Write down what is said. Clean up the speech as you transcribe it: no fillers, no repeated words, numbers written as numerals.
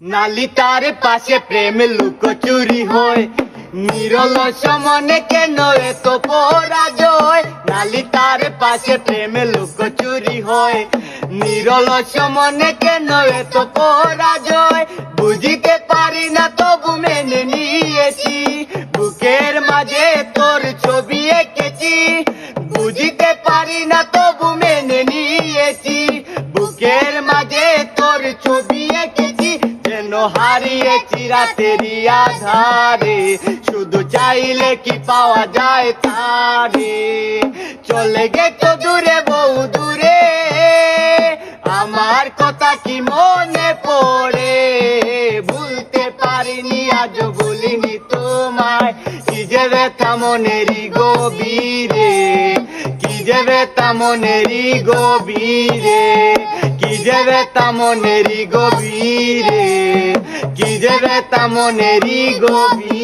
নালিতার পাশে প্রেম লুকোচুরি হয়, নিরলস মনে কেন এত পরাজয়। নালিতার পাশে প্রেম লুকোচুরি হয়, নিরলস মনে কেন এত পরাজয়। বুঝিতে পারি না তবু মেনে নিয়েছি, বুকের মাঝে তোর ছবি এঁকেছি। বুঝিতে পারি না তবু মেনে নিয়েছি, বুকের মাঝে তোর ছবি এঁকেছি। যেন হারিয়েছি রাতেরই আধারে, শুধু চাইলে কি পাওয়া যায় তারে। চলে গেছো দূরে বহু দূরে, আমার কথা কি মনে পড়ে। ভুলতে পারিনি আজও ভুলিনি তোমায়, কি যে ব্যথা মনেরই গভীরে, কি যে ব্যথা মনেরই গভীরে, কি যে ব্যথা মনেরই গভীরে, কি যে ব্যথা মনেরই গভীরে।